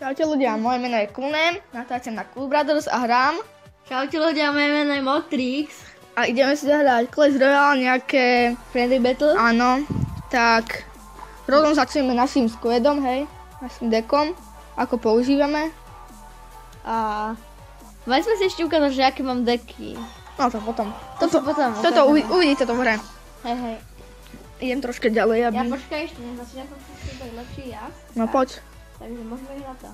Čaute ľudia, moje meno je Kunem, natáčam na Cool Brothers a hrám. Čaute ľudia, moje meno je Motrix. A ideme si zahrať Clash Royale, nejaké Friendly Battle? Áno, tak rovno začneme našim squadom, hej, našim dekom, ako používame. A mali sme si ešte ukázať, že aké mám deky. No to potom. Toto Uvidíte to v hre. Hej. Idem troška ďalej, aby... Ja počkaj ešte, nezačínam som si tak lepší ja. No poď. Takže môžeme ísť na to.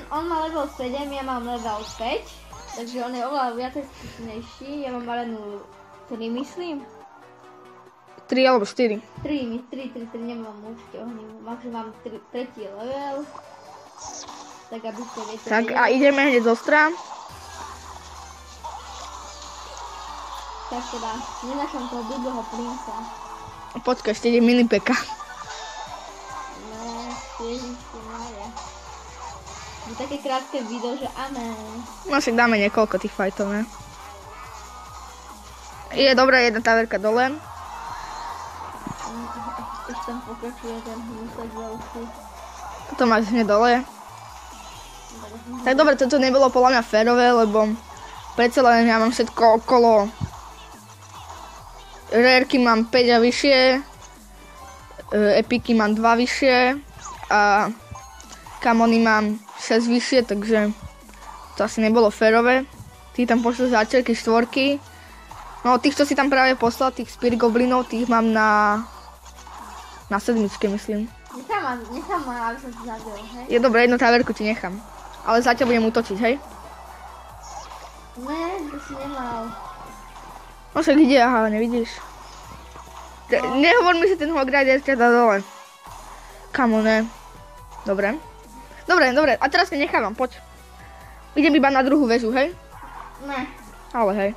On má level 7, ja mám level 5. Takže on je oveľa viacej skúsenejší. Ja mám arenu 3, myslím. 3 alebo 4. 3, nemám určite ohnívku. Mám 3. level. Tak aby ste viete. Tak a ideme hneď zo strán. Tak teda, nenašam toho blbého princa. Počkaj, ešte ide mini peka. No, ježišti Mária. Je také krátke video, že amen. No však dáme niekoľko tých fightov, ne? Je dobré, jedna taverka dole. Ešte tam pokračuje ten húsek veľký. Toto máš hneď dole. Tak dobre, toto nebolo podľa mňa férové, lebo predsa len ja mám všetko okolo. Rarky mám 5 a vyššie, epiky mám 2 vyššie a kamony mám 6 vyššie, takže to asi nebolo férové. Tí tam pošli záčerky, štvorky. No tých, čo si tam práve poslal, tých Spirit Goblinov, tých mám na sedmičke, myslím. Nechám ma, aby som si zabil, hej? Je dobré, jednu taverku ti nechám. Ale zatiaľ budem útočiť, hej? Ne, to si nemal. No však ide, aha, nevidíš. No. Nehovor mi, že ten Hogrider ťa dá dole. Kamo, ne. Dobre. Dobre, a teraz ťa nechávam, poď. Idem iba na druhú väžu, hej? Ne. Ale hej.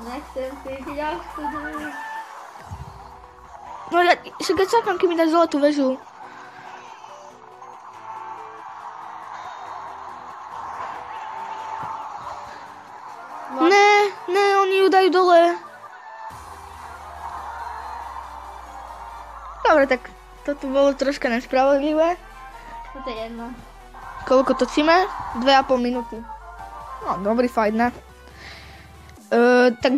Nechcem si ďalšiu druhú. No ja čakám, kým mi dáš dole tú väžu. No. Ne, oni ju dajú dole. Dobre, tak toto bolo troška nespravodlivé. Toto je jedno. Koľko točíme? 2,5 minúty. No, dobrý fight, ne? Tak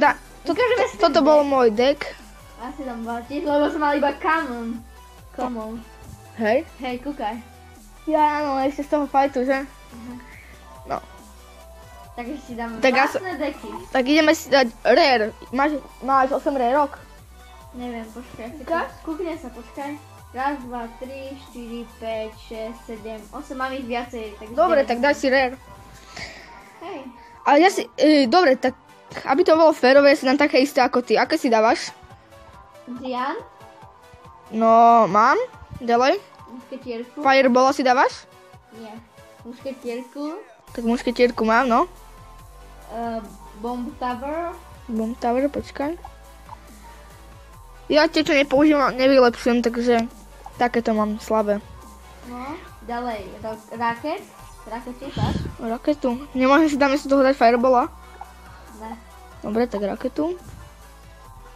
toto bol môj deck. Asi tam batíš, lebo som mal iba common. Hej? Hej, kúkaj. Ja áno, ešte z toho fightu, že? No. Takže si dám Tak vlastné deky. Tak ideme si dať rare. Máš 8 rarok? Neviem, počkaj. Ukáž? Kúkne sa, počkaj. 1, 2, 3, 4, 5, 6, 7, 8, mám ich viacej. Dobre, tak daj si rare. Hej. Ale ja si, dobre, tak aby to bolo férové, si dám také isté ako ty. Aké si dávaš? Dian, No, mám. Ďalej. mušketierku. Fireballa si dávaš? Nie. Mušketierku. Tak mušketierku mám, no. Bomb Tower. Bomb Tower, počkaj. Ja tieto nepoužívam, nevylepšujem, takže takéto mám slabé. No, ďalej. Raket. Rakety, tak? Raketu. Nemôžem si dáme si toho dať Fireballa? Ne. Dobre, tak raketu.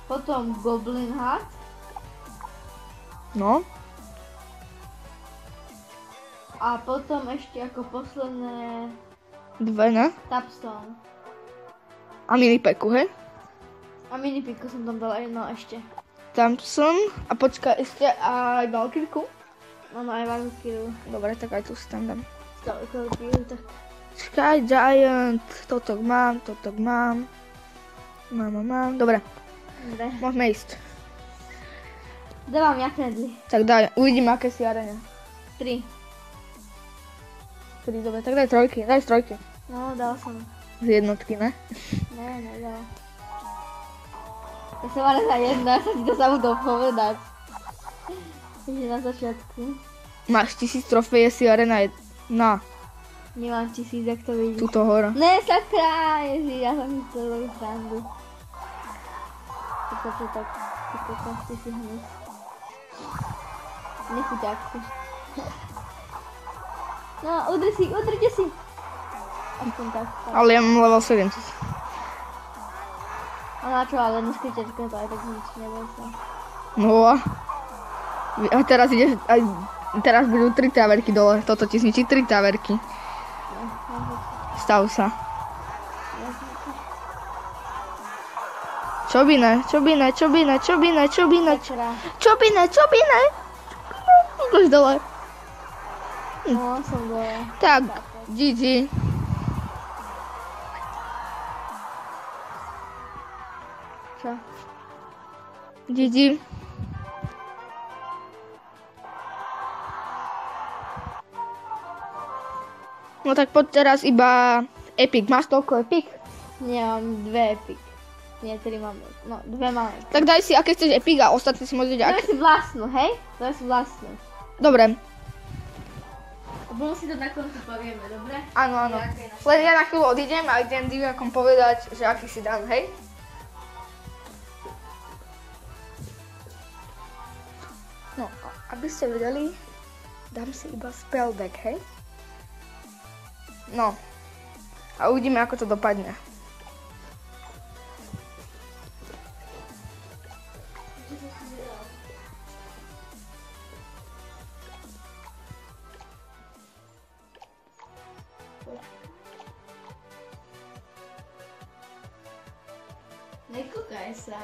Potom Goblin Hat. No. A potom ešte ako posledné 2, ne? Tapstone. A minipeku, hej? A minipiku som tam dala jedno ešte. Thompson. A počkaj, ešte aj Valkyrku? Áno, aj Valkyru. Dobre, tak aj tu si tam dám. Tak. Sky Giant, toto mám. Mám. Dobre, Dobre. môžeme ísť. Dávam ja friendly. Tak daj, uvidíme, aké si arene. 3. 3, dobre, tak daj trojky. No, dal som. Z jednotky, ne? Ne, nedal. Ja som ale za jedno, ja som si to zabudol povedať. Takže na začiatku. Máš 1000 trofeje, si arena je na Nemám 1000, jak to vidíš. túto hora. Ne, sakra, ježi, ja som si to robil srandu. Tak, ty si hnus. Nechuťáku. No, udrite si. Aspoň tak. Ale ja mám level 7. A na čo, ale mušketierka to aj tak nič, neboj sa. No a A teraz ideš, aj teraz budú 3 taverky dole. Toto ti zničí 3 taverky. Stav sa. Čobine. Ideš dole. No, som dole. Tak, GG. Čo? GG. No tak poď teraz iba Epic. Máš toľko Epic? Nie, mám 2 epic. Nie, 3 máme. No, 2 máme. Tak daj si, aké chceš Epic a ostatní si môžeš Daj aké. si vlastnú, hej? Daj si vlastnú. Dobre, A potom si to na konci povieme, dobre? áno. Aké je Len ja na chvíľu odídem a idem divákom povedať, že aký si dám, hej? No, aby ste vedeli, dám si iba spell deck, hej? No. A uvidíme, ako to dopadne. Nekúkaj sa.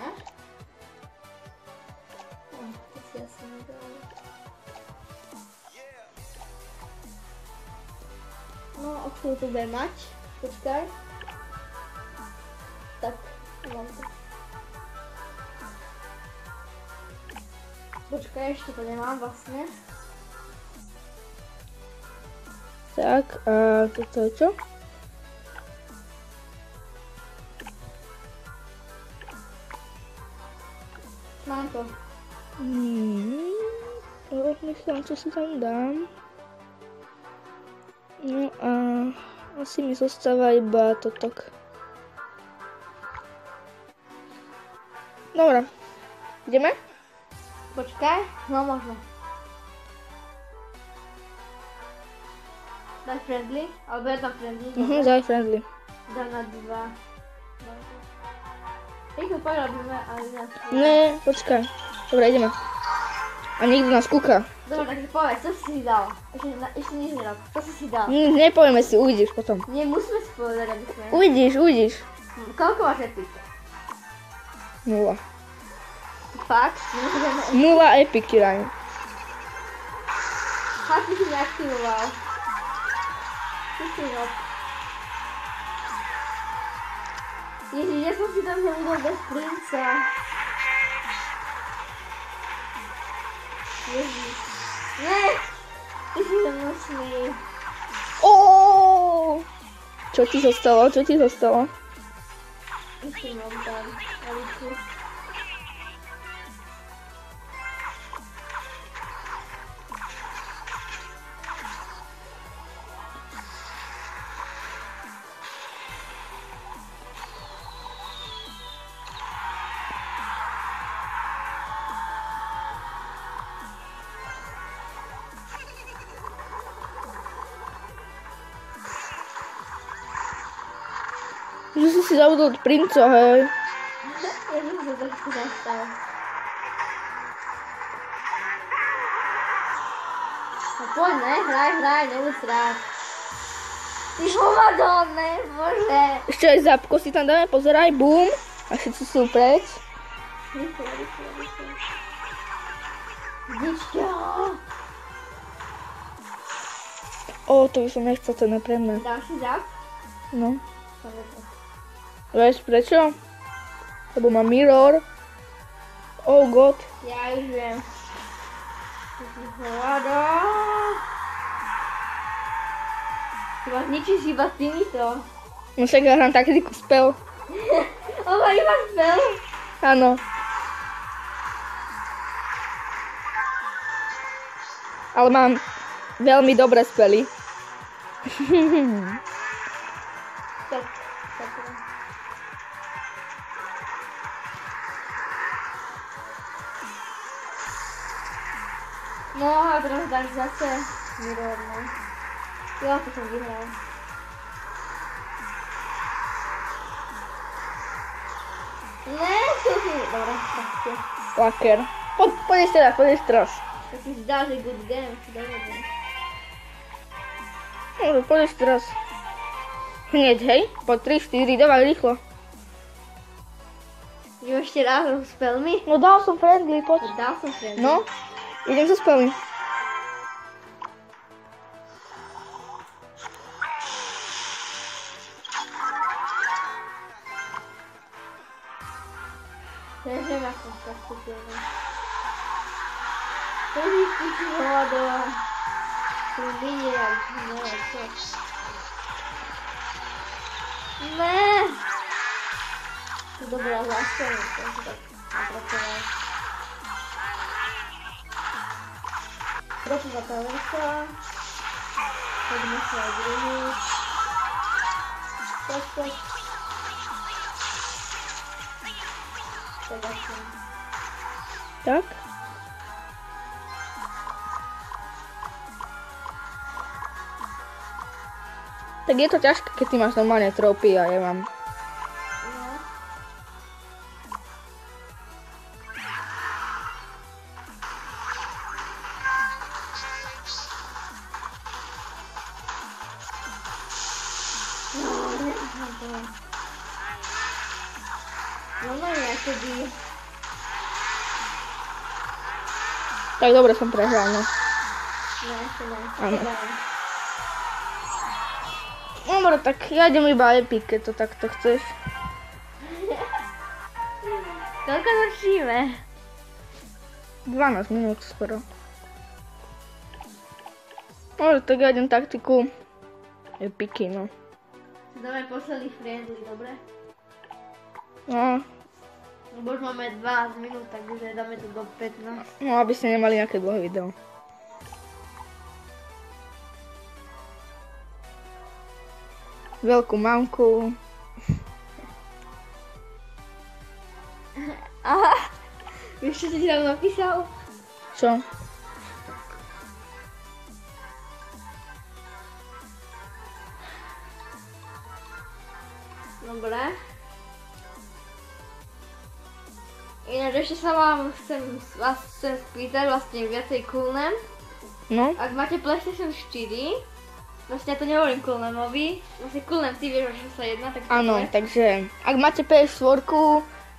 To si asi nedal. No, o chvíľu to bude mať. Počkaj. Tak, mám to. Počkaj, ešte to nemám vlastne. Tak, a toto je čo? Mám to. Rozmýšľam, čo si tam dám. No a asi mi zostáva iba toto. Dobre. Ideme? Počkaj, no možno. Daj friendly, alebo ja tam friendly. Daj friendly. Dám na 2. Rýchlo poď robíme, ale na Ne, počkaj. Dobre, ideme. A niekto nás kúka. Dobre, takže povedz, čo si dal? Ešte nič nerob. Čo si dal? Nepovieme si, uvidíš potom. Nie, musíme si povedať, aby sme... Uvidíš. Koľko máš epic? 0. Fakt? Nemôžeme... 0 epic ti dajú. Fakt by si neaktivoval. Čo si rob? Ježiš, ja som si tam zabudol bez princa. Ježiš. Ne! Ty si hnusný. Čo ti zostalo? Ešte mám tam. Alicu. Že si zabudol princa, hej. Ja som sa trošku zastal. No poď, ne? Hraj, nebuď rád. Ty hovado, ne? Bože. Ešte aj zápko si tam dáme, pozeraj, bum. A všetci sú preč. Rýchlo. Vždyčka. To by som nechcel, to je pre mňa. Dám si zap? No. Dobre. Vieš prečo? Lebo má mirror. Oh god. Ja už viem. Hovado. Ty ma zničíš iba týmito. No však ja hrám taktiku spell. On má iba spell. Áno. Ale mám veľmi dobré spely. Tak. No a teraz dáš zase mirror, no. Jo, to som vyhral. Ne, čo si... Dobre, tak. Laker. Poď ešte raz. Tak mi zdá, že good game, si dovedem. No, poďš teraz. Hneď, hej? Po 3, 4, dávaj rýchlo. Jo, ešte raz spell mi? No dal som friendly, poď. Dal som friendly. No, idem sa spelmi. Neviem, ako sa vstúpila. Ktorý si si hľadala? Pri mine, jak neviem čo. Ne! To dobrá zástavka, to si tak napracoval. Trochu zapalenka. Poďme sa aj druhý. Tak. Tak? Tak je to ťažké, keď ty máš normálne tropy a ja mám. No niekedy. Tak dobre som prehral, no. Ne, ešte ne. Áno. Dobre, tak ja idem iba epic, keď to takto chceš. Koľko začíme? 12 minút skoro. Dobre, tak ja idem taktiku epiky, no. Dáme posledný friendly, dobre? No, Lebo už máme 12 minút, takže dáme to do 15. no aby ste nemali nejaké dlhé video. Veľkú mamku. Aha! Vieš, čo si tam napísal? Čo? Dobre. Ináč ešte sa vás chcem spýtať vlastne viacej Coolnam. No? Ak máte PlayStation 4, vlastne ja to nehovorím Coolnamovi, vlastne Coolnam, ty vieš, o čo sa jedná, tak Áno, povie. takže ak máte PS4,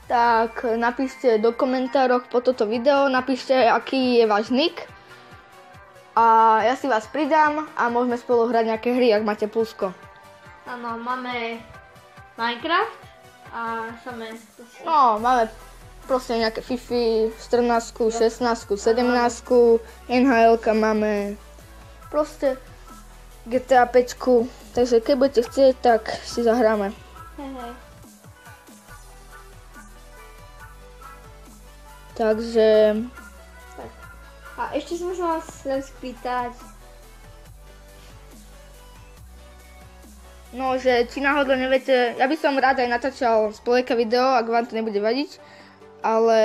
tak napíšte do komentároch po toto video, napíšte aký je váš nick. A ja si vás pridám a môžeme spolu hrať nejaké hry, ak máte plusko. Áno, máme Minecraft a samé... No, máme proste nejaké FIFA, 14, 16, 17, NHL-ka máme, proste GTA 5, takže keď budete chcieť, tak si zahráme. Hej. Takže, Tak. A ešte som sa vás chcel spýtať, no, že či náhodou neviete, ja by som rád aj natáčal spolieka video, ak vám to nebude vadiť, ale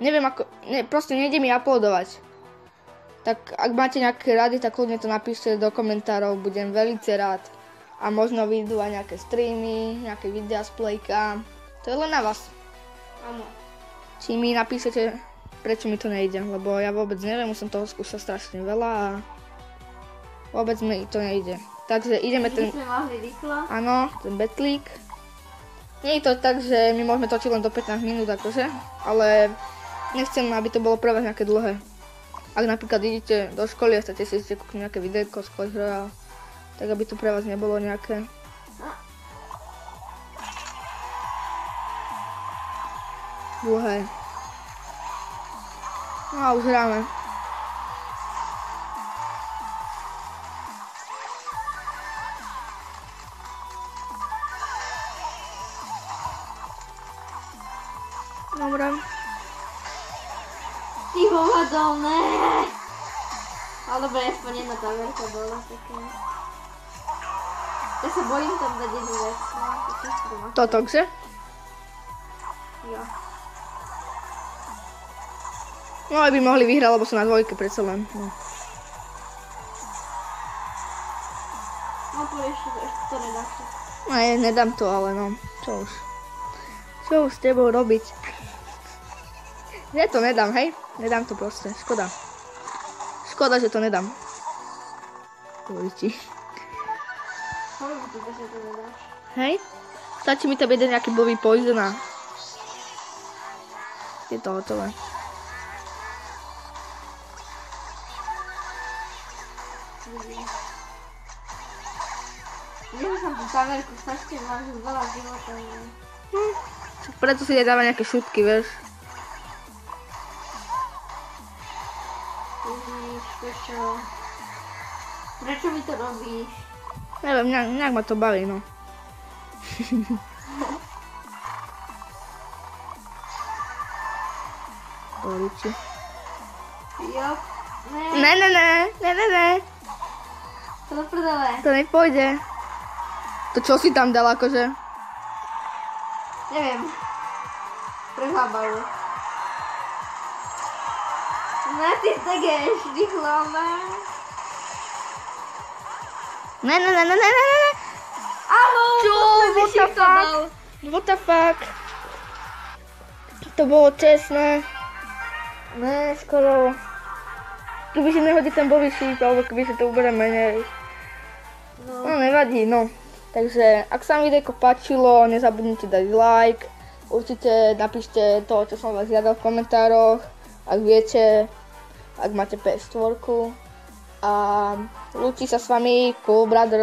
neviem ako, proste nejde mi uploadovať. Tak ak máte nejaké rady, tak kľudne to napíšte do komentárov, budem veľmi rád. A možno vyjdú aj nejaké streamy, nejaké videá z Playka, to je len na vás. áno. Či mi napíšete, prečo mi to nejde, lebo ja vôbec neviem, už som toho skúšal strašne veľa a vôbec mi to nejde. Takže ideme My ten... sme mohli rýchlo. Áno, ten betlík. Nie je to tak, že my môžeme točiť len do 15 minút akože, ale nechcem, aby to bolo pre vás nejaké dlhé. Ak napríklad idete do školy a chcete si ešte kúknúť nejaké videjko z Clash Royale, tak aby to pre vás nebolo nejaké... dlhé. No a už hráme. Dobre. Ty hovado, ne! Ale dobre, aspoň jedna taverka bola také. Ja sa bojím tam dať jednu vec. No, také doma. Toto, že? Jo. No aj by mohli vyhrať, lebo sú na dvojke predsa len. No. No povieš, ešte to nedáš. No nedám to, ale no, čo už. Čo už s tebou robiť? Ja to nedám, hej? Nedám to proste, škoda. Škoda, že to nedám. Poviem. Poviem ti, že to nedáš. Hej? Stačí mi tam jeden nejaký blbý poison a je to hotové. Vidím som tú kamerku, strašne máš veľa života. Preto si nedáva nejaké šutky, vieš. Vidíš, prečo mi to robíš? Neviem, nejak ma to baví, no. Poliči. Jo, Ne. To do prdele. To nepôjde. To čo si tam dal akože? Neviem. Pre zábavu. Na ty tegeš, rýchlo ma. Ne. Áno, Čo? posledný shift to dal. What the fuck? To bolo čestné. Ne, skoro. Keby si nehodil ten bový šíp, alebo keby si to uberie menej. No. No nevadí, no. Takže ak sa vám videjko páčilo, nezabudnite dať like. Určite napíšte to, čo som vás žiadal v komentároch. Ak viete, ak máte PS4. A lúči sa s vami Cool Brother.